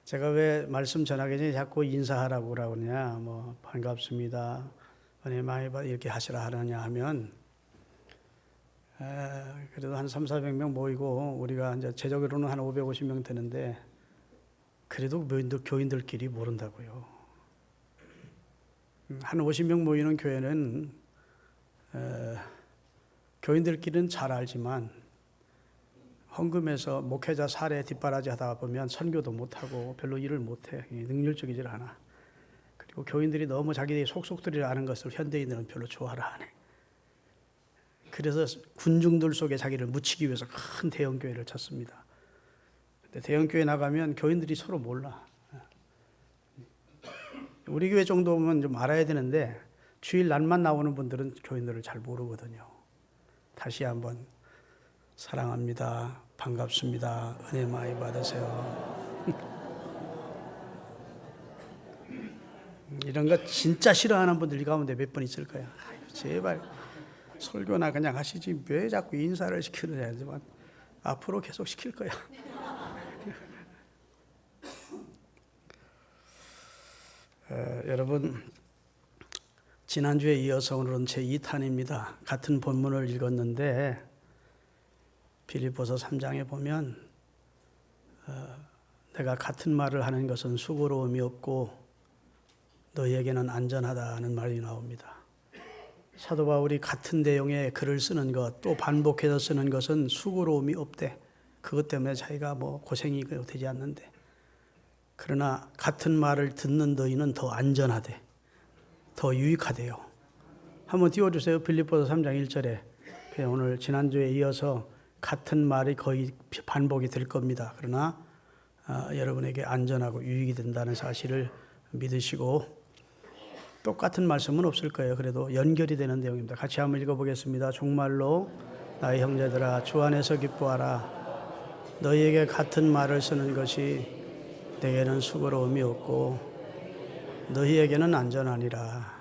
제가 왜 말씀 전하기 전에 자꾸 인사하라고 그러냐, 반갑습니다, 은혜 많이 받 이렇게 하시라 하느냐 하면, 그래도 한 300~400명 모이고, 우리가 이제 제적으로는 한 550명 되는데, 그래도 교인들끼리 모른다고요. 한 50명 모이는 교회는, 교인들끼리는 잘 알지만, 헌금해서 목회자 사례 뒷바라지 하다 보면 선교도 못하고 별로 일을 못해. 능률적이질 않아. 그리고 교인들이 너무 자기들이 속속들이 아는 것을 현대인들은 별로 좋아를 안 해. 그래서 군중들 속에 자기를 묻히기 위해서 큰 대형교회를 찾습니다. 근데 대형교회 나가면 교인들이 서로 몰라. 우리 교회 정도면 좀 알아야 되는데 주일 날만 나오는 분들은 교인들을 잘 모르거든요. 다시 한번 사랑합니다. 반갑습니다. 은혜 많이 받으세요. 이런 거 진짜 싫어하는 분들 이 가운데 몇 분 있을 거야. 제발 설교나 그냥 하시지 왜 자꾸 인사를 시키느냐 하지만 앞으로 계속 시킬 거야. 여러분, 지난주에 이어서 오늘은 제2탄입니다. 같은 본문을 읽었는데 빌립보서 3장에 보면 내가 같은 말을 하는 것은 수고로움이 없고 너희에게는 안전하다는 말이 나옵니다. 사도 바울이 같은 내용의 글을 쓰는 것, 또 반복해서 쓰는 것은 수고로움이 없대. 그것 때문에 자기가 고생이 되지 않는데, 그러나 같은 말을 듣는 너희는 더 안전하대, 더 유익하대요. 한번 띄워주세요. 빌립보서 3장 1절에. 오늘 지난주에 이어서 같은 말이 거의 반복이 될 겁니다. 그러나 여러분에게 안전하고 유익이 된다는 사실을 믿으시고, 똑같은 말씀은 없을 거예요. 그래도 연결이 되는 내용입니다. 같이 한번 읽어보겠습니다. 정말로 나의 형제들아 주 안에서 기뻐하라. 너희에게 같은 말을 쓰는 것이 내게는 수고로움이 없고 너희에게는 안전하니라.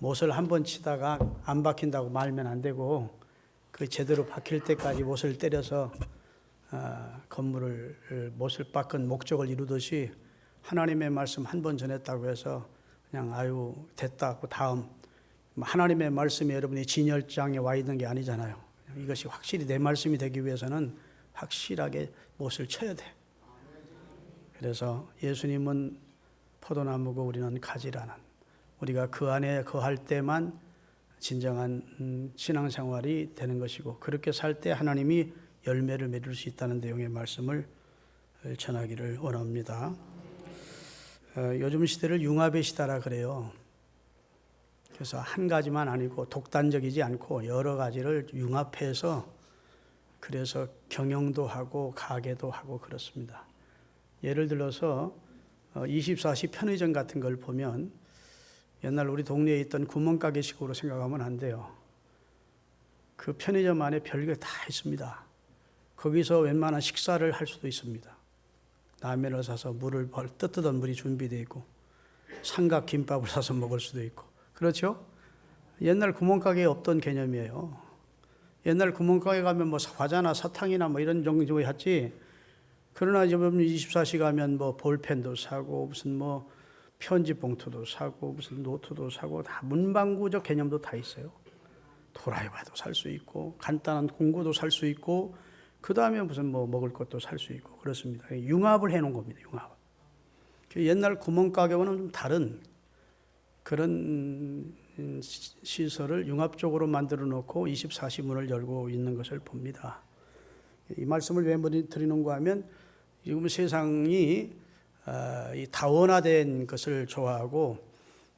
못을 한 번 치다가 안 박힌다고 말면 안 되고, 그 제대로 박힐 때까지 못을 때려서 못을 박은 목적을 이루듯이 하나님의 말씀 한 번 전했다고 해서 그냥 아유 됐다 하고 다음, 하나님의 말씀이 여러분이 진열장에 와 있는 게 아니잖아요. 이것이 확실히 내 말씀이 되기 위해서는 확실하게 못을 쳐야 돼. 그래서 예수님은 포도나무고 우리는 가지라는, 우리가 그 안에 거할 때만 진정한 신앙생활이 되는 것이고, 그렇게 살 때 하나님이 열매를 맺을 수 있다는 내용의 말씀을 전하기를 원합니다. 요즘 시대를 융합의 시대라 그래요. 그래서 한 가지만 아니고 독단적이지 않고 여러 가지를 융합해서, 그래서 경영도 하고 가게도 하고 그렇습니다. 예를 들어서 24시 편의점 같은 걸 보면 옛날 우리 동네에 있던 구멍가게식으로 생각하면 안 돼요. 그 편의점 안에 별게 다 있습니다. 거기서 웬만한 식사를 할 수도 있습니다. 라면을 사서 뜨뜻한 물이 준비되어 있고, 삼각 김밥을 사서 먹을 수도 있고. 그렇죠? 옛날 구멍가게에 없던 개념이에요. 옛날 구멍가게 가면 과자나 사탕이나 이런 정도에 했지. 그러나 지금 24시 가면 볼펜도 사고, 무슨 편지 봉투도 사고, 무슨 노트도 사고, 다 문방구적 개념도 다 있어요. 도라이바도 살 수 있고, 간단한 공구도 살 수 있고, 그 다음에 무슨 먹을 것도 살 수 있고, 그렇습니다. 융합을 해놓은 겁니다. 융합. 옛날 구멍가게와는 좀 다른 그런 시설을 융합적으로 만들어 놓고 24시 문을 열고 있는 것을 봅니다. 이 말씀을 왜 드리는가 하면, 지금 세상이 이 다원화된 것을 좋아하고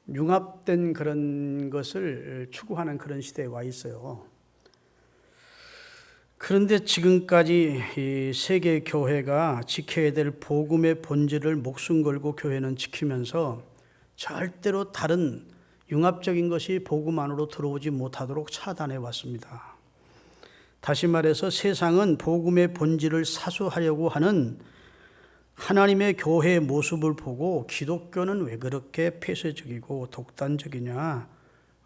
융합된 그런 것을 추구하는 그런 시대에 와 있어요. 그런데 지금까지 이 세계 교회가 지켜야 될 복음의 본질을 목숨 걸고 교회는 지키면서 절대로 다른 융합적인 것이 복음 안으로 들어오지 못하도록 차단해 왔습니다. 다시 말해서 세상은 복음의 본질을 사수하려고 하는 하나님의 교회의 모습을 보고 기독교는 왜 그렇게 폐쇄적이고 독단적이냐,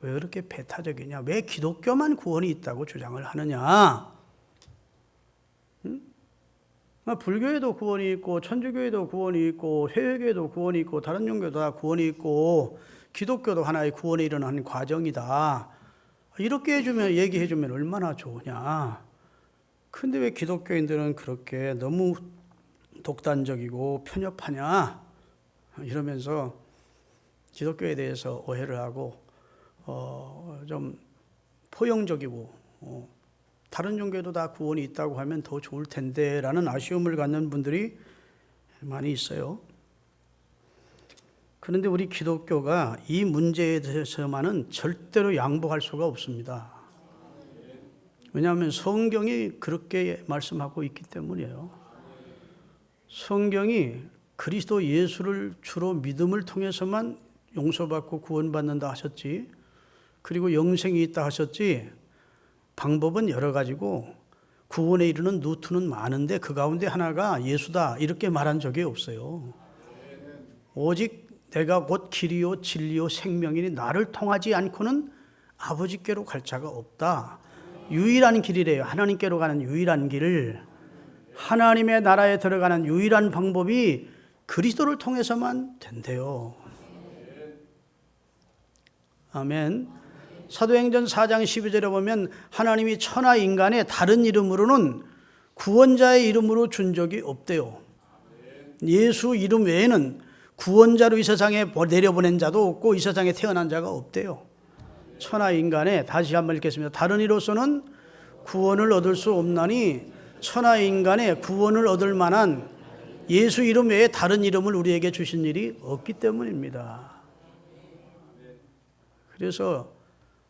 왜 그렇게 배타적이냐, 왜 기독교만 구원이 있다고 주장을 하느냐, 불교에도 구원이 있고 천주교에도 구원이 있고 회계에도 구원이 있고 다른 종교도 다 구원이 있고 기독교도 하나의 구원에 이르는 과정이다. 이렇게 얘기해주면 얼마나 좋으냐. 근데 왜 기독교인들은 그렇게 너무 독단적이고 편협하냐 이러면서 기독교에 대해서 오해를 하고 좀 포용적이고 다른 종교도 다 구원이 있다고 하면 더 좋을 텐데 라는 아쉬움을 갖는 분들이 많이 있어요. 그런데 우리 기독교가 이 문제에 대해서만은 절대로 양보할 수가 없습니다. 왜냐하면 성경이 그렇게 말씀하고 있기 때문이에요. 성경이 그리스도 예수를 주로 믿음을 통해서만 용서받고 구원받는다 하셨지, 그리고 영생이 있다 하셨지, 방법은 여러 가지고 구원에 이르는 루트는 많은데 그 가운데 하나가 예수다 이렇게 말한 적이 없어요. 오직 내가 곧 길이요 진리요 생명이니 나를 통하지 않고는 아버지께로 갈 자가 없다. 유일한 길이래요. 하나님께로 가는 유일한 길, 하나님의 나라에 들어가는 유일한 방법이 그리스도를 통해서만 된대요. 아멘. 사도행전 4장 12절에 보면 하나님이 천하 인간의 다른 이름으로는 구원자의 이름으로 준 적이 없대요. 예수 이름 외에는 구원자로 이 세상에 내려보낸 자도 없고 이 세상에 태어난 자가 없대요. 천하 인간의, 다시 한번 읽겠습니다. 다른 이로서는 구원을 얻을 수 없나니 천하 인간의 구원을 얻을 만한 예수 이름 외에 다른 이름을 우리에게 주신 일이 없기 때문입니다. 그래서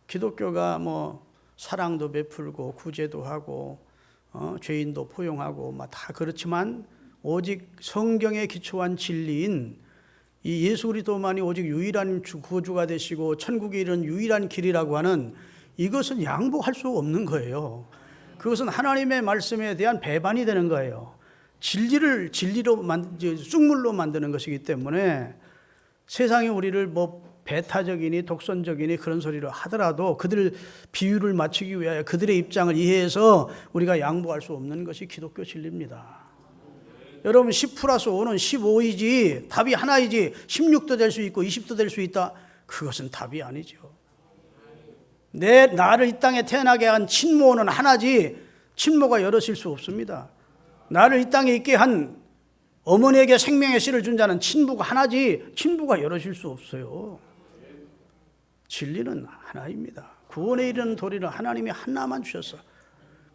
기독교가 사랑도 베풀고 구제도 하고 죄인도 포용하고 다 그렇지만 오직 성경에 기초한 진리인 이 예수 그리스도만이 오직 유일한 구주가 되시고 천국에 이르는 유일한 길이라고 하는 이것은 양보할 수 없는 거예요. 그것은 하나님의 말씀에 대한 배반이 되는 거예요. 진리로 쑥물로 만드는 것이기 때문에 세상이 우리를 배타적이니 독선적이니 그런 소리를 하더라도 그들 비유를 맞추기 위하여 그들의 입장을 이해해서 우리가 양보할 수 없는 것이 기독교 진리입니다. 여러분 10 플러스 5는 15이지 답이 하나이지 16도 될 수 있고 20도 될 수 있다. 그것은 답이 아니죠. 나를 이 땅에 태어나게 한 친모는 하나지 친모가 여럿일 수 없습니다. 나를 이 땅에 있게 한 어머니에게 생명의 씨를 준 자는 친부가 하나지 친부가 여럿일 수 없어요. 진리는 하나입니다. 구원에 이르는 도리를 하나님이 하나만 주셨어.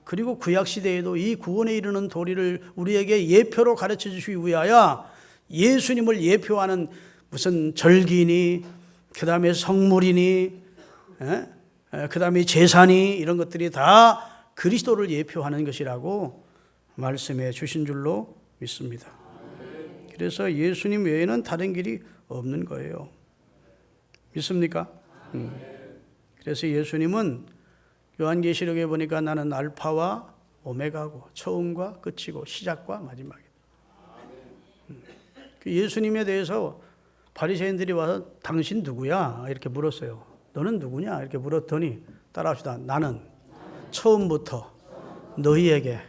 그리고 구약시대에도 이 구원에 이르는 도리를 우리에게 예표로 가르쳐 주시기 위하여 예수님을 예표하는 무슨 절기니 그 다음에 성물이니 그 다음에 제사니 이런 것들이 다 그리스도를 예표하는 것이라고 말씀해 주신 줄로 믿습니다. 그래서 예수님 외에는 다른 길이 없는 거예요. 믿습니까? 그래서 예수님은 요한계시록에 보니까 나는 알파와 오메가고 처음과 끝이고 시작과 마지막이다. 예수님에 대해서 바리새인들이 와서 당신 누구야? 이렇게 물었어요. 너는 누구냐? 이렇게 물었더니 따라합시다. 나는 처음부터 너희에게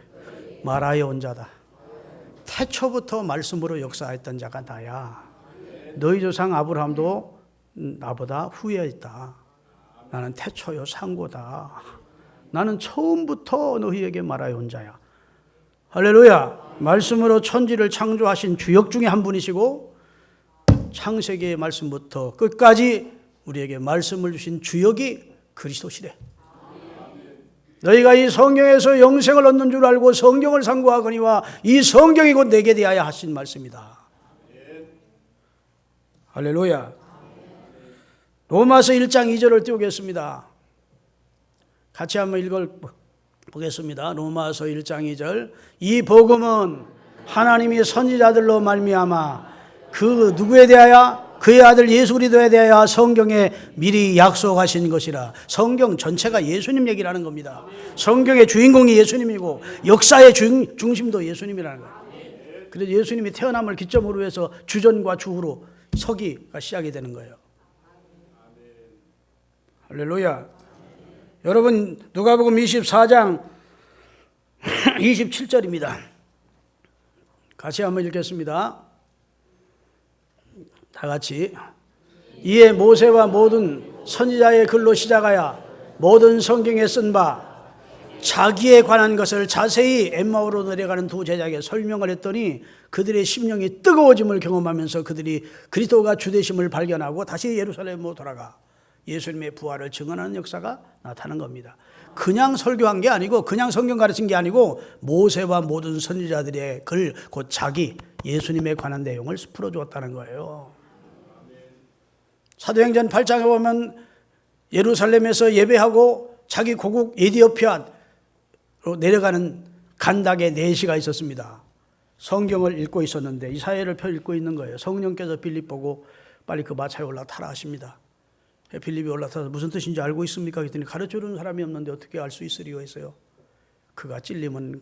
말하여 온 자다. 태초부터 말씀으로 역사했던 자가 나야. 너희 조상 아브라함도 나보다 후에 있다. 나는 태초요 상고다. 나는 처음부터 너희에게 말하여 온 자야. 할렐루야. 말씀으로 천지를 창조하신 주역 중에 한 분이시고 창세기의 말씀부터 끝까지 우리에게 말씀을 주신 주역이 그리스도시래. 너희가 이 성경에서 영생을 얻는 줄 알고 성경을 상고하거니와 이 성경이 곧 내게 대하여 하신 말씀이다. 할렐루야. 로마서 1장 2절을 띄우겠습니다. 같이 한번 읽어보겠습니다. 로마서 1장 2절. 이 복음은 하나님이 선지자들로 말미암아 그 누구에 대하여? 그의 아들 예수 그리스도에 대하여 성경에 미리 약속하신 것이라. 성경 전체가 예수님 얘기를 하는 겁니다. 성경의 주인공이 예수님이고 역사의 중심도 예수님이라는 거예요. 그래서 예수님이 태어남을 기점으로 해서 주전과 주후로 서기가 시작이 되는 거예요. 할렐루야. 여러분 누가복음 24장 27절입니다. 같이 한번 읽겠습니다. 다 같이. 이에 모세와 모든 선지자의 글로 시작하여 모든 성경에 쓴 바 자기에 관한 것을 자세히 엠마오로 내려가는 두 제자에게 설명을 했더니 그들의 심령이 뜨거워짐을 경험하면서 그들이 그리스도가 주되심을 발견하고 다시 예루살렘으로 돌아가 예수님의 부활을 증언하는 역사가 나타난 겁니다. 그냥 설교한 게 아니고 그냥 성경 가르친 게 아니고 모세와 모든 선지자들의 글, 곧 자기 예수님에 관한 내용을 풀어주었다는 거예요. 사도행전 8장에 보면 예루살렘에서 예배하고 자기 고국 에디오피아로 내려가는 간닥의 내시가 있었습니다. 성경을 읽고 있었는데 이사야를 읽고 있는 거예요. 성령께서 빌립 보고 빨리 그 마차에 올라타라 하십니다. 빌립이 올라타서 무슨 뜻인지 알고 있습니까? 그랬더니 가르쳐주는 사람이 없는데 어떻게 알 수 있으리요 했어요. 그가 찔림은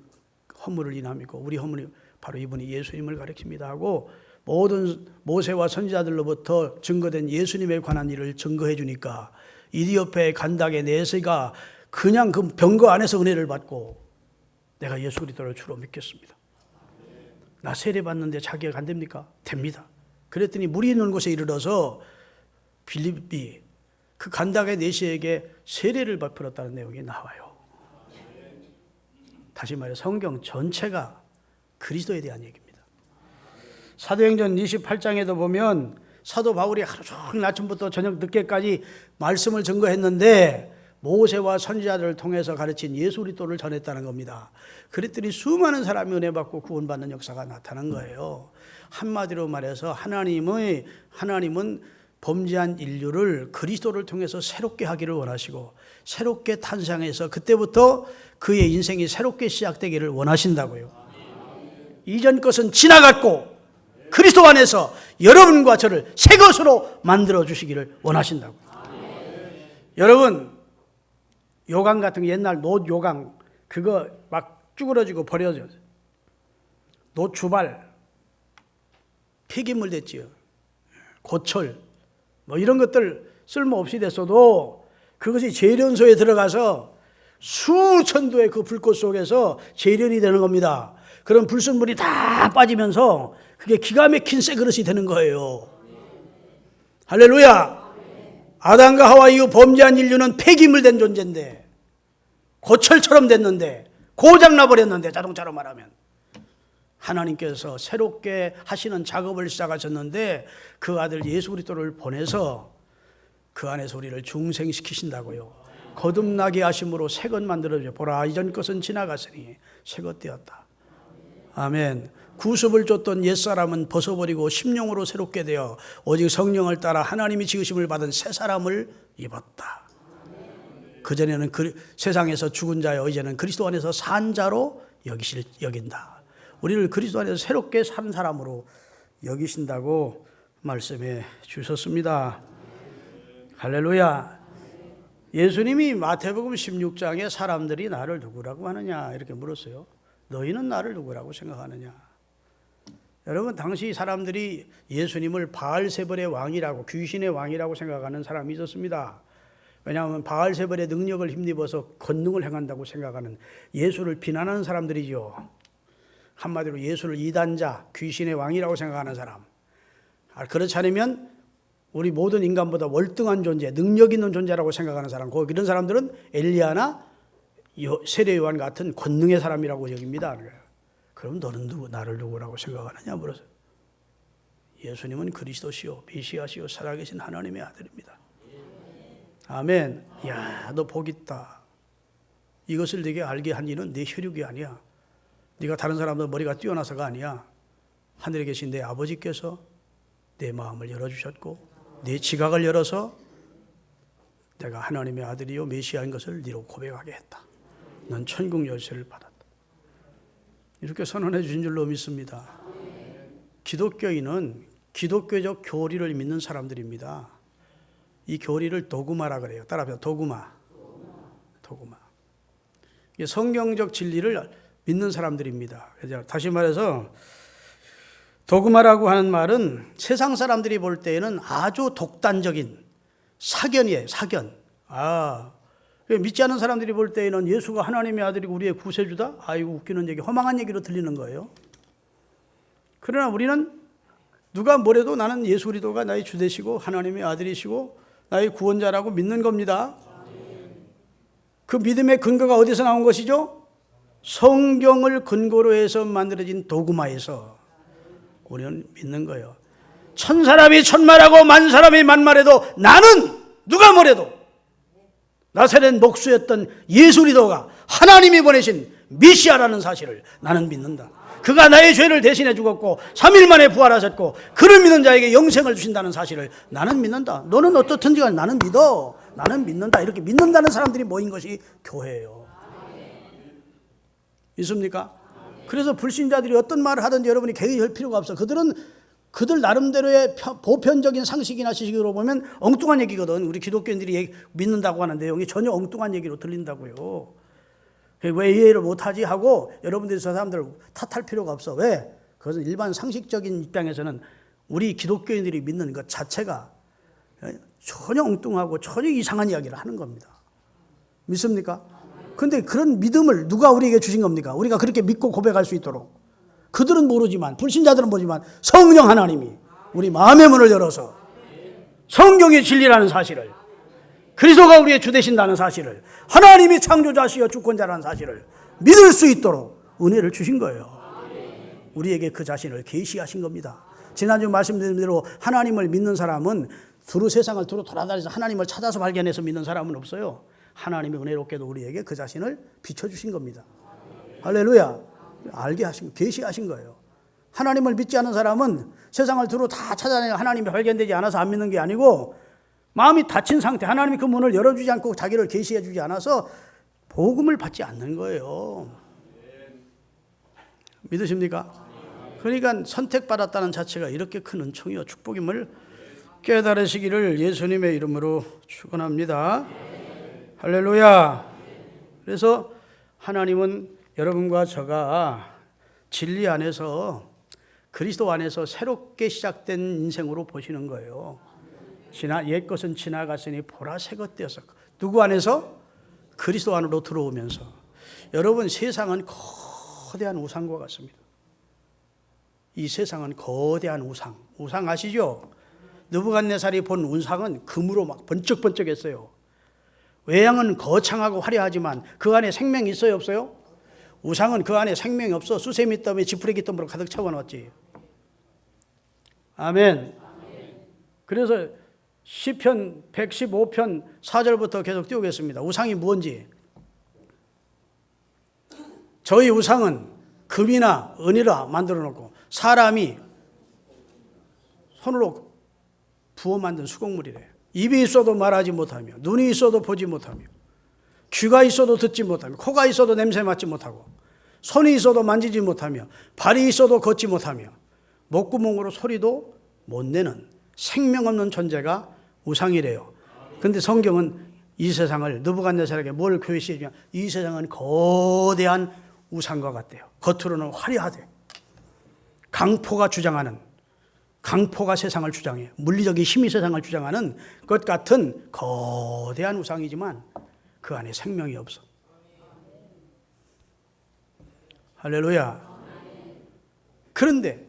허물을 인함이고 우리 허물이 바로 이분이 예수님을 가리킵니다 하고 모든 모세와 선지자들로부터 증거된 예수님에 관한 일을 증거해 주니까 이디오페의 간닥의 내세가 그냥 그 병거 안에서 은혜를 받고 내가 예수 그리스도를 주로 믿겠습니다. 나 세례 받는데 자기가 안 됩니까? 됩니다. 그랬더니 물이 있는 곳에 이르러서 빌립이 그 간닥의 내시에게 세례를 베풀었다는 내용이 나와요. 다시 말해 성경 전체가 그리스도에 대한 얘기입니다. 사도행전 28장에도 보면 사도 바울이 하루 종일 아침부터 저녁 늦게까지 말씀을 증거했는데 모세와 선지자들을 통해서 가르친 예수 그리스도를 전했다는 겁니다. 그랬더니 수많은 사람이 은혜 받고 구원받는 역사가 나타난 거예요. 한마디로 말해서 하나님은 범죄한 인류를 그리스도를 통해서 새롭게 하기를 원하시고 새롭게 탄생해서 그때부터 그의 인생이 새롭게 시작되기를 원하신다고요. 이전 것은 지나갔고 그리스도 안에서 여러분과 저를 새 것으로 만들어 주시기를 원하신다고요. 여러분 요강 같은 거 옛날 노 요강 그거 막 쭈그러지고 버려져요. 노추발 폐기물 됐지요. 고철 뭐 이런 것들 쓸모없이 됐어도 그것이 재련소에 들어가서 수천도의 그 불꽃 속에서 재련이 되는 겁니다. 그런 불순물이 다 빠지면서 그게 기가 막힌 새 그릇이 되는 거예요. 할렐루야. 아담과 하와 이후 범죄한 인류는 폐기물 된 존재인데 고철처럼 됐는데 고장나버렸는데 자동차로 말하면 하나님께서 새롭게 하시는 작업을 시작하셨는데 그 아들 예수 그리스도를 보내서 그 안에서 우리를 중생시키신다고요. 거듭나게 하심으로 새 것 만들어줘. 보라 이전 것은 지나갔으니 새 것 되었다. 아멘. 구습을 줬던 옛사람은 벗어버리고 심령으로 새롭게 되어 오직 성령을 따라 하나님이 지으심을 받은 새 사람을 입었다. 그전에는 세상에서 죽은 자여 이제는 그리스도 안에서 산 자로 여긴다. 우리를 그리스도 안에서 새롭게 산 사람으로 여기신다고 말씀해 주셨습니다. 할렐루야. 예수님이 마태복음 16장에 사람들이 나를 누구라고 하느냐 이렇게 물었어요. 너희는 나를 누구라고 생각하느냐. 여러분 당시 사람들이 예수님을 바알세벌의 왕이라고 귀신의 왕이라고 생각하는 사람이 있었습니다. 왜냐하면 바알세벌의 능력을 힘입어서 권능을 행한다고 생각하는 예수를 비난하는 사람들이죠. 한마디로 예수를 이단자, 귀신의 왕이라고 생각하는 사람. 그렇지 않으면 우리 모든 인간보다 월등한 존재, 능력 있는 존재라고 생각하는 사람. 이런 사람들은 엘리야나 세례 요한 같은 권능의 사람이라고 여깁니다. 그럼 너는 나를 누구라고 생각하느냐 물어서 예수님은 그리스도시요 메시아시요 살아계신 하나님의 아들입니다. 아멘. 야, 너 복 있다. 이것을 네게 알게 한 이는 네 혈육이 아니야. 네가 다른 사람들 머리가 뛰어나서가 아니야. 하늘에 계신 내 아버지께서 내 마음을 열어주셨고 내 지각을 열어서 내가 하나님의 아들이요 메시아인 것을 네로 고백하게 했다. 넌 천국 열쇠를 받았다. 이렇게 선언해 주신 줄로 믿습니다. 기독교인은 기독교적 교리를 믿는 사람들입니다. 이 교리를 도구마라 그래요. 따라합시다. 도구마. 이게 성경적 진리를 믿는 사람들입니다. 다시 말해서 도구마라고 하는 말은 세상 사람들이 볼 때에는 아주 독단적인 사견이에요. 사견. 믿지 않는 사람들이 볼 때에는 예수가 하나님의 아들이고 우리의 구세주다? 아이고 웃기는 얘기, 허망한 얘기로 들리는 거예요. 그러나 우리는 누가 뭐래도 나는 예수 그리스도가 나의 주 되시고 하나님의 아들이시고 나의 구원자라고 믿는 겁니다. 그 믿음의 근거가 어디서 나온 것이죠? 성경을 근거로 해서 만들어진 도구마에서 우리는 믿는 거예요. 천 사람이 천말하고 만 사람이 만말해도 나는 누가 뭐래도 나사렛 목수였던 예수 그리스도가 하나님이 보내신 메시아라는 사실을 나는 믿는다. 그가 나의 죄를 대신해 죽었고 3일 만에 부활하셨고 그를 믿는 자에게 영생을 주신다는 사실을 나는 믿는다. 너는 어떻든지 간에 나는 믿어. 나는 믿는다. 이렇게 믿는다는 사람들이 모인 것이 교회예요. 믿습니까? 그래서 불신자들이 어떤 말을 하든지 여러분이 개의할 필요가 없어. 그들 나름대로의 보편적인 상식이나 지식으로 보면 엉뚱한 얘기거든. 우리 기독교인들이 믿는다고 하는 내용이 전혀 엉뚱한 얘기로 들린다고요. 왜 이해를 못하지 하고 여러분들이 저 사람들을 탓할 필요가 없어. 왜? 그것은 일반 상식적인 입장에서는 우리 기독교인들이 믿는 것 자체가 전혀 엉뚱하고 전혀 이상한 이야기를 하는 겁니다. 믿습니까? 그런데 그런 믿음을 누가 우리에게 주신 겁니까? 우리가 그렇게 믿고 고백할 수 있도록. 그들은 모르지만, 불신자들은 모르지만 성령 하나님이 우리 마음의 문을 열어서 성경의 진리라는 사실을, 그리스도가 우리의 주 되신다는 사실을, 하나님이 창조자시여 주권자라는 사실을 믿을 수 있도록 은혜를 주신 거예요. 우리에게 그 자신을 계시하신 겁니다. 지난주 말씀드린 대로 하나님을 믿는 사람은 두루 세상을 두루 돌아다니면서 하나님을 찾아서 발견해서 믿는 사람은 없어요. 하나님이 은혜롭게도 우리에게 그 자신을 비춰주신 겁니다. 할렐루야. 알게 하신, 계시하신 거예요. 하나님을 믿지 않는 사람은 세상을 두루 다 찾아내고 하나님이 발견되지 않아서 안 믿는 게 아니고 마음이 닫힌 상태, 하나님이 그 문을 열어주지 않고 자기를 계시해 주지 않아서 복음을 받지 않는 거예요. 믿으십니까? 그러니까 선택받았다는 자체가 이렇게 큰 은총이요 축복임을 깨달으시기를 예수님의 이름으로 축원합니다. 할렐루야. 그래서 하나님은 여러분과 저가 진리 안에서 그리스도 안에서 새롭게 시작된 인생으로 보시는 거예요. 옛 것은 지나갔으니 보라 새 것 되었어. 누구 안에서? 그리스도 안으로 들어오면서. 여러분, 세상은 거대한 우상과 같습니다. 이 세상은 거대한 우상 아시죠? 느부갓네살이 본 우상은 금으로 막 번쩍번쩍했어요. 외양은 거창하고 화려하지만 그 안에 생명이 있어요, 없어요? 우상은 그 안에 생명이 없어. 수세미 더미 지푸레기 더미로 가득 채워놨지. 아멘. 그래서 시편 115편 4절부터 계속 띄우겠습니다. 우상이 무엇인지. 저희 우상은 금이나 은이라 만들어 놓고 사람이 손으로 부어 만든 수공물이래. 입이 있어도 말하지 못하며, 눈이 있어도 보지 못하며, 귀가 있어도 듣지 못하며, 코가 있어도 냄새 맡지 못하고, 손이 있어도 만지지 못하며, 발이 있어도 걷지 못하며, 목구멍으로 소리도 못 내는 생명 없는 존재가 우상이래요. 그런데 성경은 이 세상을, 느부갓네살에게 뭘 교시해 주냐? 이 세상은 거대한 우상과 같대요. 겉으로는 화려하대. 강포가 세상을 주장해. 물리적인 힘이 세상을 주장하는 것 같은 거대한 우상이지만 그 안에 생명이 없어. 할렐루야. 그런데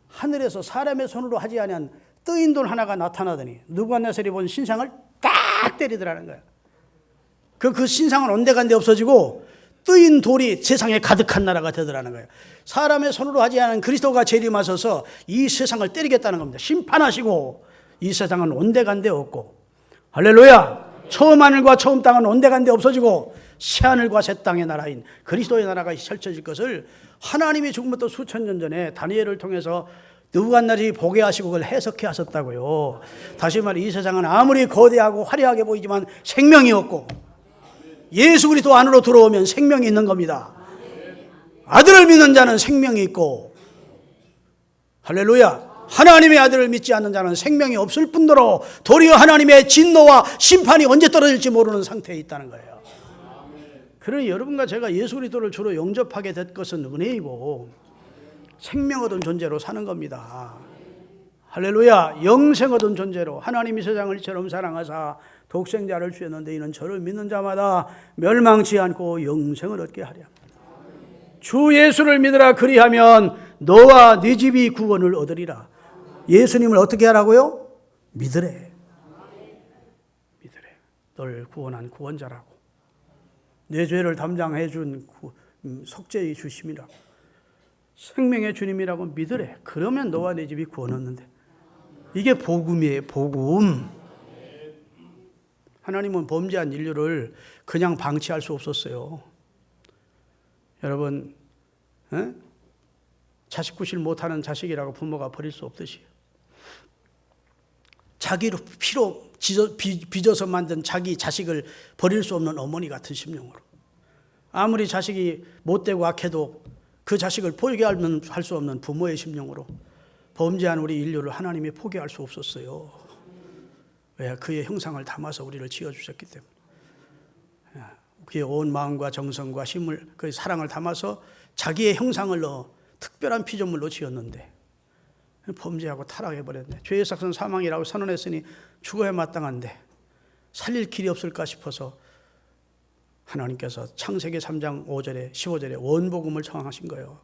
하늘에서 사람의 손으로 하지 아니한 뜨인 돌 하나가 나타나더니 느부갓네살이 본 신상을 딱 때리더라는 거야. 그 신상은 온데간데 없어지고 뜨인 돌이 세상에 가득한 나라가 되더라는 거예요. 사람의 손으로 하지 않은 그리스도가 재림하셔서 이 세상을 때리겠다는 겁니다. 심판하시고 이 세상은 온데간데 없고, 할렐루야. 처음 하늘과 처음 땅은 온데간데 없어지고 새하늘과 새 땅의 나라인 그리스도의 나라가 펼쳐질 것을 하나님이 지금부터 수천 년 전에 다니엘을 통해서 느부갓네살이 보게 하시고 그걸 해석해 하셨다고요. 다시 말해 이 세상은 아무리 거대하고 화려하게 보이지만 생명이 없고 예수 그리스도 안으로 들어오면 생명이 있는 겁니다. 아들을 믿는 자는 생명이 있고, 할렐루야. 하나님의 아들을 믿지 않는 자는 생명이 없을 뿐더러 도리어 하나님의 진노와 심판이 언제 떨어질지 모르는 상태에 있다는 거예요. 그러니 여러분과 제가 예수 그리스도를 주로 영접하게 된 것은 은혜이고 생명 얻은 존재로 사는 겁니다. 할렐루야. 영생 얻은 존재로 하나님이 세상을 이처럼 사랑하사 독생자를 주셨는데 이는 저를 믿는 자마다 멸망치 않고 영생을 얻게 하랴. 주 예수를 믿으라. 그리하면 너와 네 집이 구원을 얻으리라. 예수님을 어떻게 하라고요? 믿으래. 믿으래. 널 구원한 구원자라고. 내 죄를 담당해 준 속죄의 주심이라고. 생명의 주님이라고 믿으래. 그러면 너와 내 집이 구원 얻는데. 이게 복음이에요. 복음. 하나님은 범죄한 인류를 그냥 방치할 수 없었어요. 여러분, 자식 구실 못하는 자식이라고 부모가 버릴 수 없듯이 자기로 피로 빚어서 만든 자기 자식을 버릴 수 없는 어머니 같은 심령으로, 아무리 자식이 못되고 악해도 그 자식을 포기할 수 없는 부모의 심령으로 범죄한 우리 인류를 하나님이 포기할 수 없었어요. 왜? 그의 형상을 담아서 우리를 지어주셨기 때문에. 그의 온 마음과 정성과 힘을, 그 사랑을 담아서 자기의 형상을 넣어 특별한 피조물로 지었는데 범죄하고 타락해버렸네. 죄의 삭은 사망이라고 선언했으니 죽어야 마땅한데 살릴 길이 없을까 싶어서 하나님께서 창세기 3장 5절에 15절에 원복음을 청하신 거예요.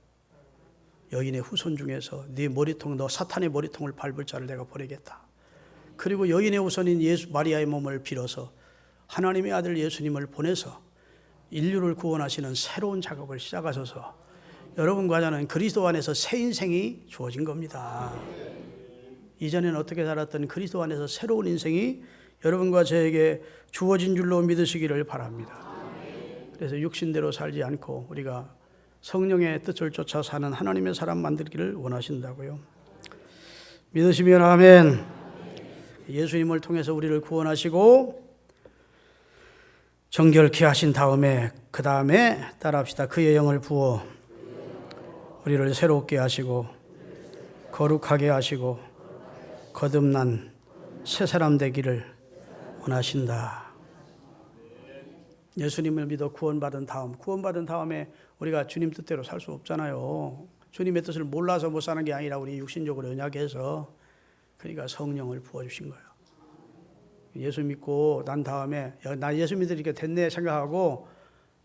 여인의 후손 중에서 네 머리통, 너 사탄의 머리통을 밟을 자를 내가 보내겠다. 그리고 여인의 후손인 마리아의 몸을 빌어서 하나님의 아들 예수님을 보내서 인류를 구원하시는 새로운 작업을 시작하셔서 여러분과 저는 그리스도 안에서 새 인생이 주어진 겁니다. 이전에는 어떻게 살았던 그리스도 안에서 새로운 인생이 여러분과 저에게 주어진 줄로 믿으시기를 바랍니다. 그래서 육신대로 살지 않고 우리가 성령의 뜻을 쫓아 사는 하나님의 사람 만들기를 원하신다고요. 믿으시면 아멘. 예수님을 통해서 우리를 구원하시고 정결케 하신 다음에 그 다음에 따라합시다. 그의 영을 부어 우리를 새롭게 하시고 거룩하게 하시고 거듭난 새 사람 되기를 원하신다. 예수님을 믿어 구원받은 다음에 우리가 주님 뜻대로 살 수 없잖아요. 주님의 뜻을 몰라서 못 사는 게 아니라 우리 육신적으로 연약해서, 그러니까 성령을 부어주신 거예요. 예수 믿고 난 다음에 나 예수 믿으니까 됐네 생각하고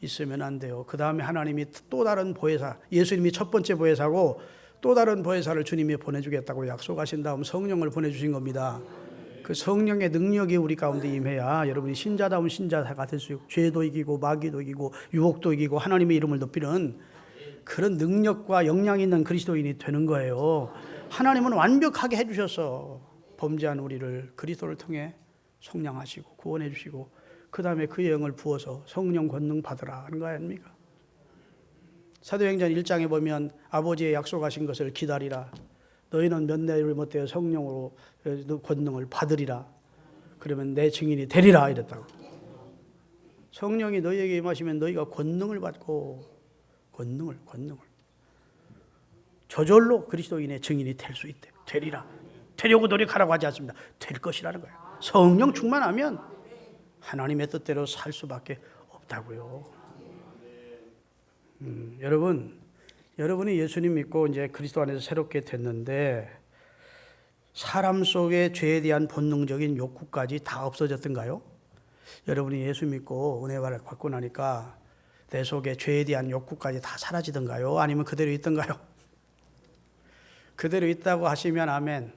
있으면 안 돼요. 그 다음에 하나님이 또 다른 보혜사, 예수님이 첫 번째 보혜사고 또 다른 보혜사를 주님이 보내주겠다고 약속하신 다음 성령을 보내주신 겁니다. 그 성령의 능력이 우리 가운데 임해야 여러분이 신자다운 신자가 될 수 있고, 죄도 이기고 마귀도 이기고 유혹도 이기고 하나님의 이름을 높이는 그런 능력과 역량이 있는 그리스도인이 되는 거예요. 하나님은 완벽하게 해주셔서 범죄한 우리를 그리스도를 통해 속량하시고 구원해 주시고 그 다음에 그의 영을 부어서 성령 권능 받으라 하는 거 아닙니까? 사도행전 1장에 보면 아버지의 약속하신 것을 기다리라. 너희는 몇 날을 못되어 성령으로 권능을 받으리라. 그러면 내 증인이 되리라 이랬다고. 성령이 너희에게 임하시면 너희가 권능을 받고 권능을 저절로 그리스도인의 증인이 될 수 있대. 되리라. 되려고 노력하라고 하지 않습니다. 될 것이라는 거예요. 성령 충만하면 하나님의 뜻대로 살 수밖에 없다고요. 여러분이 예수님 믿고 이제 그리스도 안에서 새롭게 됐는데 사람 속의 죄에 대한 본능적인 욕구까지 다 없어졌던가요? 여러분이 예수 믿고 은혜를 받고 나니까 내 속에 죄에 대한 욕구까지 다 사라지던가요? 아니면 그대로 있던가요? 그대로 있다고 하시면 아멘.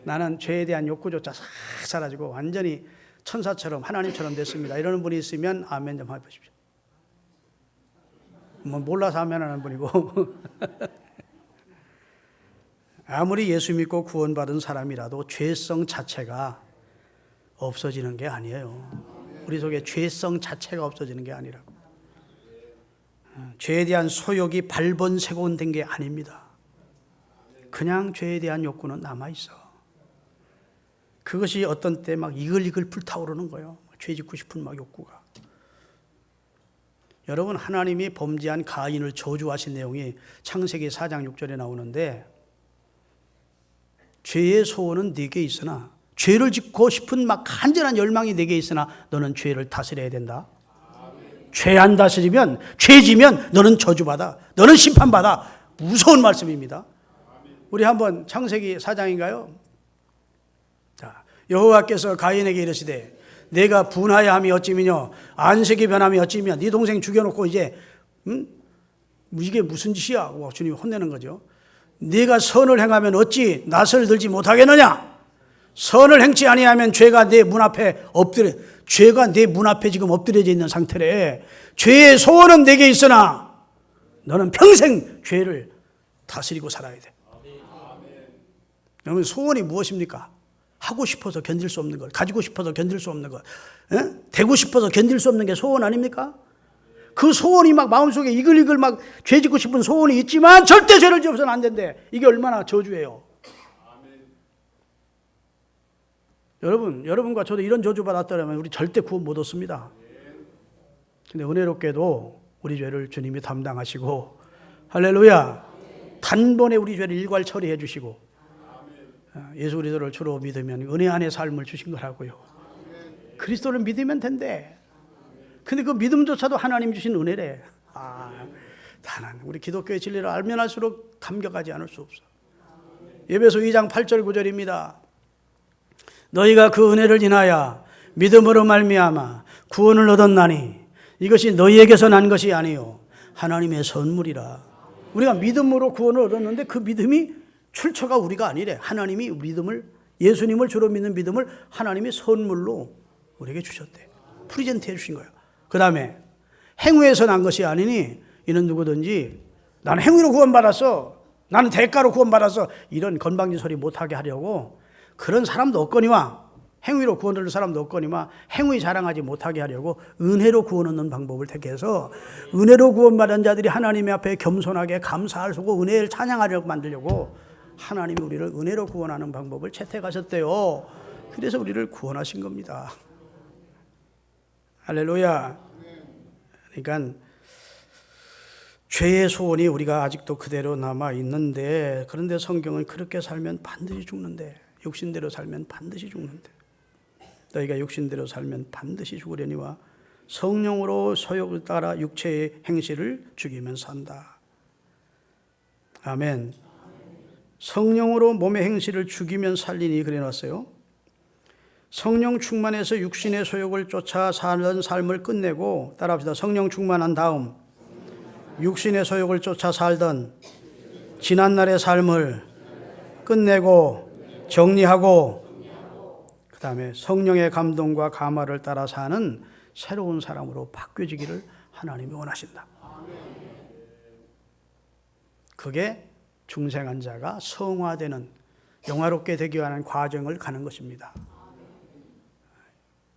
나는 죄에 대한 욕구조차 싹 사라지고 완전히 천사처럼 하나님처럼 됐습니다. 이러는 분이 있으면 아멘 좀 해보십시오. 뭐 몰라서 아멘 하는 분이고 아무리 예수 믿고 구원받은 사람이라도 죄성 자체가 없어지는 게 아니에요. 우리 속에 죄성 자체가 없어지는 게 아니라고. 죄에 대한 소욕이 발본색원된 게 아닙니다. 그냥 죄에 대한 욕구는 남아있어. 그것이 어떤 때 막 이글이글 불타오르는 거예요. 죄 짓고 싶은 막 욕구가. 여러분, 하나님이 범죄한 가인을 저주하신 내용이 창세기 4장 6절에 나오는데 죄의 소원은 네게 있으나 죄를 짓고 싶은 막 간절한 열망이 네게 있으나 너는 죄를 다스려야 된다. 죄 안 다스리면 죄 지면 너는 저주받아. 너는 심판받아. 무서운 말씀입니다. 우리 한번 창세기 4장인가요? 여호와께서 가인에게 이르시되 내가 분하여 함이 어찌미뇨 안색이 변함이 어찌미냐. 네 동생 죽여놓고 이제 이게 무슨 짓이야? 주님이 혼내는 거죠. 네가 선을 행하면 어찌 낯을 들지 못하겠느냐? 선을 행치 아니하면 죄가 내 문 앞에 지금 엎드려져 있는 상태래. 죄의 소원은 내게 있으나 너는 평생 죄를 다스리고 살아야 돼. 여러분, 소원이 무엇입니까? 하고 싶어서 견딜 수 없는 것, 가지고 싶어서 견딜 수 없는 것, 되고 싶어서 견딜 수 없는 게 소원 아닙니까? 그 소원이 막 마음속에 이글이글 막 죄 짓고 싶은 소원이 있지만 절대 죄를 지어서는 안 된대. 이게 얼마나 저주예요. 여러분과 저도 이런 저주 받았다면 우리 절대 구원 못 얻습니다. 근데 은혜롭게도 우리 죄를 주님이 담당하시고, 할렐루야, 단번에 우리 죄를 일괄 처리해 주시고, 예수 그리스도를 주로 믿으면 은혜 안의 삶을 주신 거라고요. 그리스도를 믿으면 된대. 근데 그 믿음조차도 하나님 주신 은혜래. 하나님, 우리 기독교의 진리를 알면 알수록 감격하지 않을 수 없어. 에베소 2장 8절 9절입니다. 너희가 그 은혜를 인하여 믿음으로 말미암아 구원을 얻었나니 이것이 너희에게서 난 것이 아니요 하나님의 선물이라. 우리가 믿음으로 구원을 얻었는데 그 믿음이 출처가 우리가 아니래. 하나님이 믿음을, 예수님을 주로 믿는 믿음을 하나님이 선물로 우리에게 주셨대. 프리젠트 해 주신 거야. 그 다음에 행위에서 난 것이 아니니 이는 누구든지 나는 행위로 구원받았어, 나는 대가로 구원받았어, 이런 건방진 소리 못하게 하려고, 그런 사람도 없거니와, 행위로 구원 얻을 사람도 없거니와 행위 자랑하지 못하게 하려고 은혜로 구원 얻는 방법을 택해서 은혜로 구원받은 자들이 하나님 앞에 겸손하게 감사할 수고 은혜를 찬양하려고 만들려고 하나님이 우리를 은혜로 구원하는 방법을 채택하셨대요. 그래서 우리를 구원하신 겁니다. 할렐루야. 그러니까 죄의 소원이 우리가 아직도 그대로 남아 있는데, 그런데 성경은 그렇게 살면 반드시 죽는데, 육신대로 살면 반드시 죽는데, 너희가 육신대로 살면 반드시 죽으려니와 성령으로 소욕을 따라 육체의 행실을 죽이면 산다. 아멘. 성령으로 몸의 행실을 죽이면 살리니 그래놨어요. 성령 충만해서 육신의 소욕을 쫓아 사는 삶을 끝내고, 따라합시다. 성령 충만한 다음 육신의 소욕을 쫓아 살던 지난날의 삶을 끝내고 정리하고, 그 다음에 성령의 감동과 감화를 따라 사는 새로운 사람으로 바뀌어지기를 하나님이 원하신다. 그게 중생한 자가 성화되는, 영화롭게 되기 위한 과정을 가는 것입니다.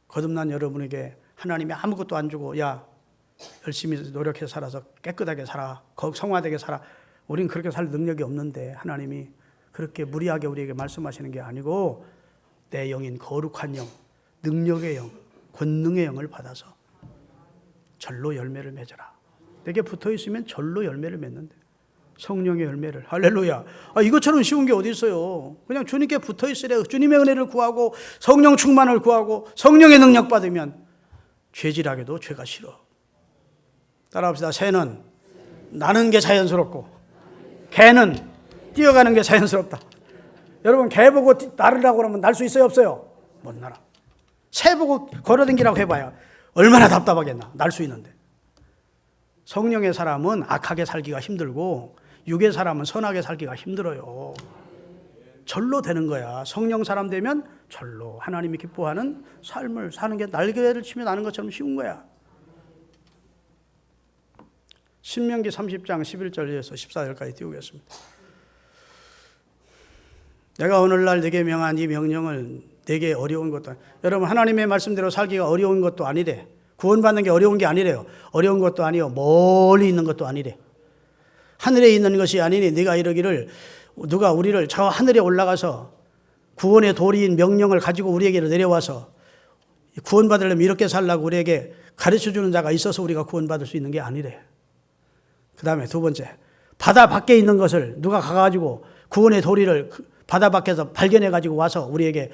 거듭난 여러분에게 하나님이 아무것도 안 주고, 야, 열심히 노력해서 살아서 깨끗하게 살아, 성화되게 살아, 우린 그렇게 살 능력이 없는데 하나님이 그렇게 무리하게 우리에게 말씀하시는 게 아니고, 내 영인 거룩한 영, 능력의 영, 권능의 영을 받아서 절로 열매를 맺어라. 내게 붙어 있으면 절로 열매를 맺는데, 성령의 열매를. 할렐루야. 이것처럼 쉬운 게 어디 있어요. 그냥 주님께 붙어 있으래. 주님의 은혜를 구하고 성령 충만을 구하고 성령의 능력 받으면 죄질하게도 죄가 싫어. 따라합시다. 새는 나는 게 자연스럽고 개는 뛰어가는 게 자연스럽다. 여러분, 개 보고 나르라고 그러면 날 수 있어요, 없어요? 못 날아. 새 보고 걸어다니라고 해봐야 얼마나 답답하겠나. 날 수 있는데. 성령의 사람은 악하게 살기가 힘들고 육의 사람은 선하게 살기가 힘들어요. 절로 되는 거야. 성령 사람 되면 절로 하나님이 기뻐하는 삶을 사는 게 날개를 치며 나는 것처럼 쉬운 거야. 신명기 30장 11절에서 14절까지 띄우겠습니다. 내가 오늘날 네게 명한 이 명령을 네게 어려운 것도 여러분, 하나님의 말씀대로 살기가 어려운 것도 아니래. 구원받는 게 어려운 게 아니래요. 어려운 것도 아니요, 멀리 있는 것도 아니래. 하늘에 있는 것이 아니니 네가 이러기를, 누가 우리를 저 하늘에 올라가서 구원의 도리인 명령을 가지고 우리에게로 내려와서 구원받으려면 이렇게 살라고 우리에게 가르쳐주는 자가 있어서 우리가 구원받을 수 있는 게 아니래. 그 다음에 두 번째, 바다 밖에 있는 것을 누가 가가지고 구원의 도리를 바다 밖에서 발견해가지고 와서 우리에게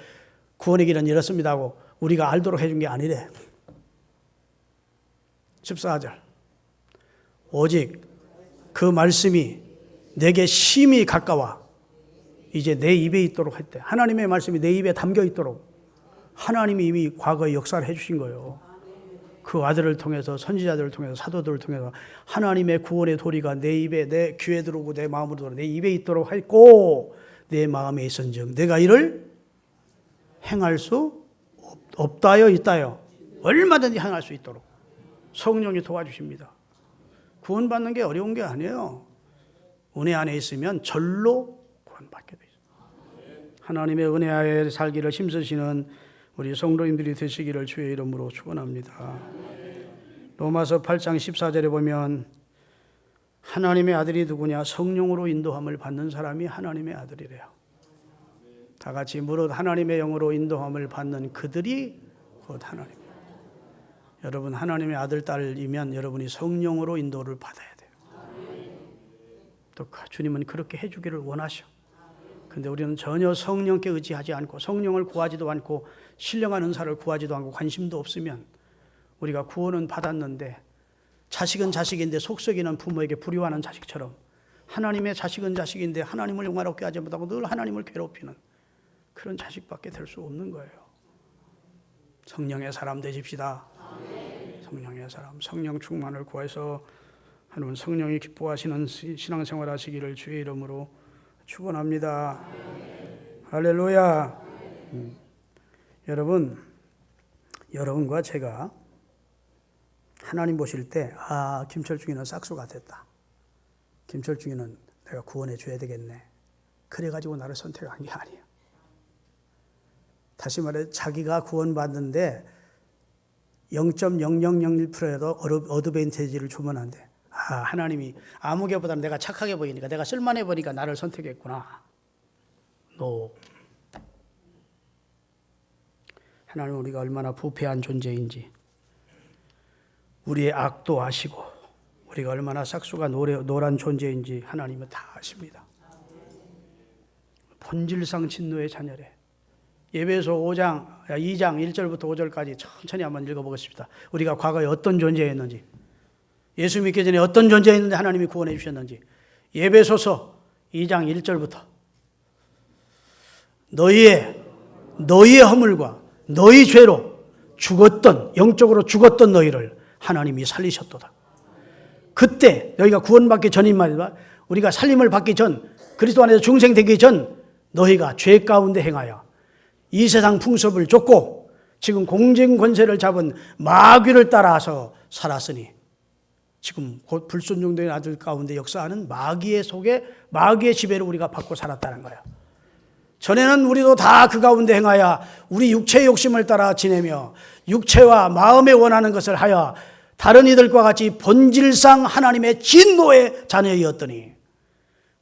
구원의 길은 이렇습니다 하고 우리가 알도록 해준 게 아니래. 14절, 오직 그 말씀이 내게 심히 가까워 이제 내 입에 있도록 했대. 하나님의 말씀이 내 입에 담겨 있도록 하나님이 이미 과거에 역사를 해주신 거예요. 그 아들을 통해서, 선지자들을 통해서, 사도들을 통해서 하나님의 구원의 도리가 내 입에, 내 귀에 들어오고 내 마음으로 들어오고 내 입에 있도록 했고 내 마음에 있은즉 내가 이를 행할 수 없다요, 있다요? 얼마든지 행할 수 있도록 성령이 도와주십니다. 구원받는 게 어려운 게 아니에요. 은혜 안에 있으면 절로 구원받게 돼 있어요. 하나님의 은혜 하에 살기를 힘쓰시는 우리 성도님들이 되시기를 주의 이름으로 축원합니다. 로마서 8장 14절에 보면 하나님의 아들이 누구냐? 성령으로 인도함을 받는 사람이 하나님의 아들이래요. 다 같이 무릇 하나님의 영으로 인도함을 받는 그들이 곧 하나님. 여러분 하나님의 아들 딸이면 여러분이 성령으로 인도를 받아야 돼요. 또 주님은 그렇게 해주기를 원하셔. 근데 우리는 전혀 성령께 의지하지 않고 성령을 구하지도 않고 신령한 은사를 구하지도 않고 관심도 없으면 우리가 구원은 받았는데 자식은 자식인데 속썩이는 부모에게 불효하는 자식처럼 하나님의 자식은 자식인데 하나님을 영화롭게 하지 못하고 늘 하나님을 괴롭히는 그런 자식밖에 될 수 없는 거예요. 성령의 사람 되십시다. 성령의 사람, 성령 충만을 구해서 하나님 성령이 기뻐하시는 신앙생활 하시기를 주의 이름으로 축원합니다. 할렐루야. 여러분과 제가 하나님 보실 때 김철중이는 싹수가 됐다. 김철중이는 내가 구원해 줘야 되겠네. 그래가지고 나를 선택한 게 아니에요. 다시 말해 자기가 구원받는데 0.0001%라도 어드밴티지를 주면 안 돼. 하나님이 아무개보다는 내가 착하게 보이니까 내가 쓸만해 보니까 나를 선택했구나. 하나님은 우리가 얼마나 부패한 존재인지 우리의 악도 아시고 우리가 얼마나 싹수가 노란 존재인지 하나님은 다 아십니다. 본질상 진노의 자녀래. 예배서 2장 1절부터 5절까지 천천히 한번 읽어보겠습니다. 우리가 과거에 어떤 존재였는지, 예수 믿기 전에 어떤 존재였는데 하나님이 구원해 주셨는지. 예배소서 2장 1절부터 너희의 허물과 너희 죄로 영적으로 죽었던 너희를 하나님이 살리셨도다. 그때 너희가 구원받기 전인 말이다. 우리가 살림을 받기 전, 그리스도 안에서 중생되기 전 너희가 죄 가운데 행하여 이 세상 풍습을 쫓고 지금 공중 권세를 잡은 마귀를 따라서 살았으니 지금 곧 불순종된 아들 가운데 역사하는 마귀의 지배를 우리가 받고 살았다는 거예요. 전에는 우리도 다 그 가운데 행하여 우리 육체의 욕심을 따라 지내며 육체와 마음에 원하는 것을 하여 다른 이들과 같이 본질상 하나님의 진노의 자녀이었더니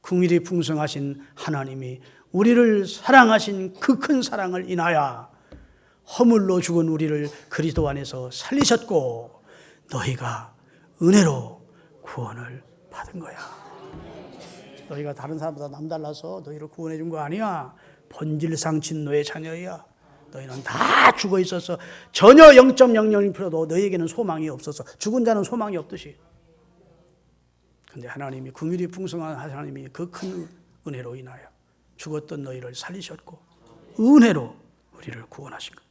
긍휼이 풍성하신 하나님이 우리를 사랑하신 그 큰 사랑을 인하여 허물로 죽은 우리를 그리스도 안에서 살리셨고 너희가 은혜로 구원을 받은 거야. 너희가 다른 사람보다 남달라서 너희를 구원해 준 거 아니야. 본질상 진노의 자녀야. 너희는 다 죽어 있어서 전혀 0.00%도 너희에게는 소망이 없어서 죽은 자는 소망이 없듯이. 그런데 하나님이 긍휼이 풍성한 하나님이 그 큰 은혜로 인하여 죽었던 너희를 살리셨고 은혜로 우리를 구원하신 것.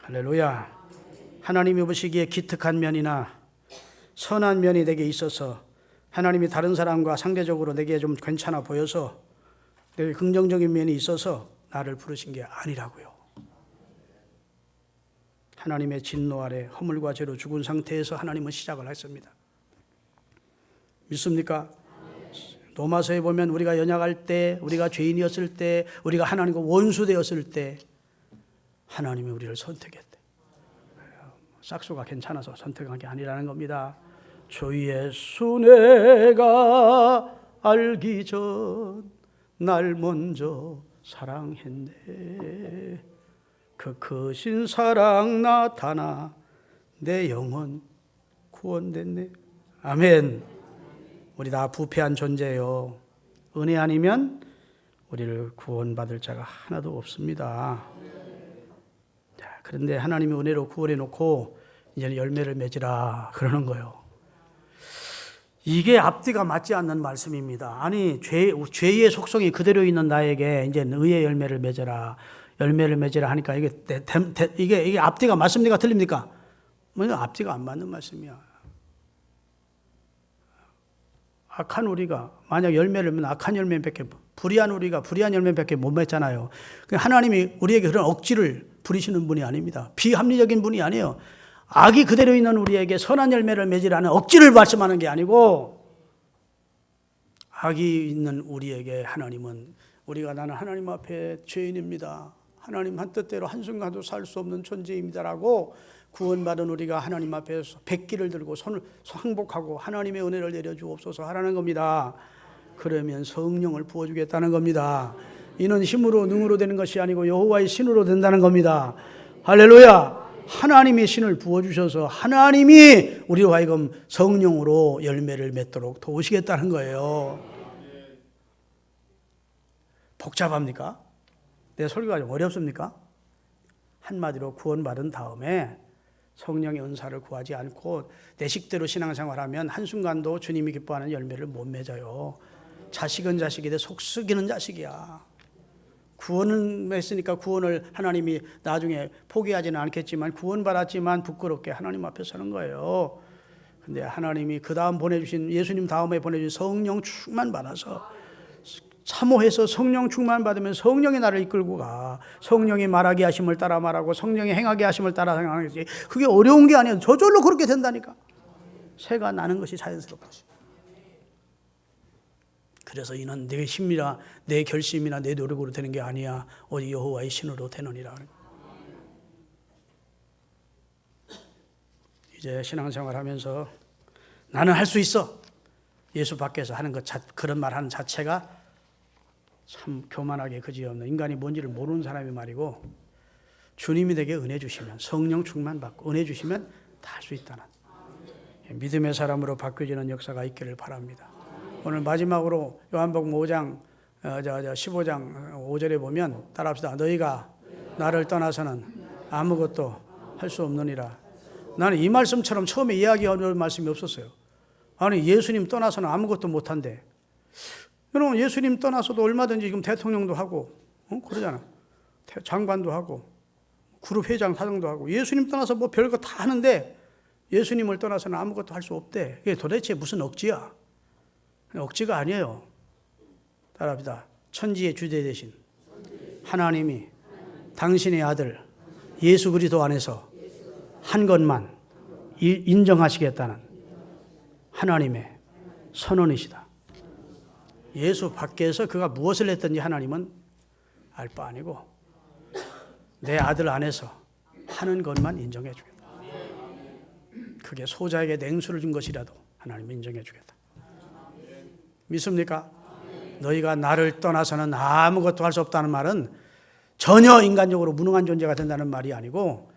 할렐루야. 하나님이 보시기에 기특한 면이나 선한 면이 내게 있어서 하나님이 다른 사람과 상대적으로 내게 좀 괜찮아 보여서 내게 긍정적인 면이 있어서 나를 부르신 게 아니라고요. 하나님의 진노 아래 허물과 죄로 죽은 상태에서 하나님은 시작을 했습니다. 믿습니까? 로마서에 보면 우리가 연약할 때, 우리가 죄인이었을 때, 우리가 하나님과 원수되었을 때 하나님이 우리를 선택했대. 싹수가 괜찮아서 선택한 게 아니라는 겁니다. 주 예수 내가 알기 전 날 먼저 사랑했네. 그 크신 사랑 나타나 내 영혼 구원됐네. 아멘. 우리 다 부패한 존재예요. 은혜 아니면 우리를 구원받을 자가 하나도 없습니다. 그런데 하나님이 은혜로 구원해 놓고 이제는 열매를 맺으라 그러는 거예요. 이게 앞뒤가 맞지 않는 말씀입니다. 아니 죄의 속성이 그대로 있는 나에게 이제 의의 열매를 맺으라 하니까 이게 앞뒤가 맞습니까? 틀립니까? 앞뒤가 안 맞는 말씀이야. 악한 우리가 만약 열매를 맺으면 악한 열매밖에, 불의한 우리가 불의한 열매밖에 못 맺잖아요. 하나님이 우리에게 그런 억지를 부리시는 분이 아닙니다. 비합리적인 분이 아니에요. 악이 그대로 있는 우리에게 선한 열매를 맺으라는 억지를 말씀하는 게 아니고, 악이 있는 우리에게 하나님은, 우리가 나는 하나님 앞에 죄인입니다, 하나님 한 뜻대로 한순간도 살 수 없는 존재입니다라고 구원받은 우리가 하나님 앞에서 백기를 들고 손을 항복하고 하나님의 은혜를 내려주옵소서 하라는 겁니다. 그러면 성령을 부어주겠다는 겁니다. 이는 힘으로 능으로 되는 것이 아니고 여호와의 신으로 된다는 겁니다. 할렐루야. 하나님의 신을 부어주셔서 하나님이 우리로 하여금 성령으로 열매를 맺도록 도우시겠다는 거예요. 복잡합니까? 내 설교가 좀 어렵습니까? 한마디로 구원받은 다음에 성령의 은사를 구하지 않고 내 식대로 신앙생활하면 한순간도 주님이 기뻐하는 열매를 못 맺어요. 자식은 자식이되 속썩이는 자식이야. 구원은 했으니까 구원을 하나님이 나중에 포기하지는 않겠지만 구원받았지만 부끄럽게 하나님 앞에 서는 거예요. 근데 하나님이 그 다음 보내주신, 예수님 다음에 보내주신 성령 충만 받아서 사모해서 성령 충만 받으면 성령이 나를 이끌고 가. 성령이 말하게 하심을 따라 말하고 성령이 행하게 하심을 따라 행하지. 그게 어려운 게 아니에요. 저절로 그렇게 된다니까. 새가 나는 것이 자연스럽다. 그래서 이는 내 힘이나 내 결심이나 내 노력으로 되는 게 아니야. 오직 여호와의 신으로 되느니라. 이제 신앙생활 하면서 나는 할 수 있어. 예수 밖에서 하는 것, 그런 말 하는 자체가 참 교만하게 그지없는, 인간이 뭔지를 모르는 사람이 말이고, 주님이 내게 은혜 주시면, 성령 충만 받고 은혜 주시면 다 할 수 있다는 믿음의 사람으로 바뀌어지는 역사가 있기를 바랍니다. 오늘 마지막으로 요한복음 5장 15장 5절에 보면 따라합시다. 너희가 나를 떠나서는 아무것도 할 수 없느니라. 나는 이 말씀처럼 처음에 이야기하는 말씀이 없었어요. 아니 예수님 떠나서는 아무것도 못한대. 여러분 예수님 떠나서도 얼마든지 지금 대통령도 하고 그러잖아. 장관도 하고 그룹 회장 사장도 하고 예수님 떠나서 뭐 별거 다 하는데 예수님을 떠나서는 아무것도 할 수 없대. 이게 도대체 무슨 억지야? 억지가 아니에요. 따라합시다. 천지의 주제 대신 하나님이 당신의 아들 예수 그리스도 안에서 한 것만 인정하시겠다는 하나님의 선언이시다. 예수 밖에서 그가 무엇을 했든지 하나님은 알 바 아니고 내 아들 안에서 하는 것만 인정해 주겠다. 그게 소자에게 냉수를 준 것이라도 하나님은 인정해 주겠다. 믿습니까? 너희가 나를 떠나서는 아무것도 할 수 없다는 말은 전혀 인간적으로 무능한 존재가 된다는 말이 아니고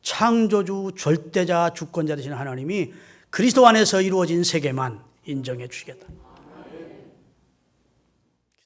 창조주, 절대자, 주권자 되시는 하나님이 그리스도 안에서 이루어진 세계만 인정해 주시겠다.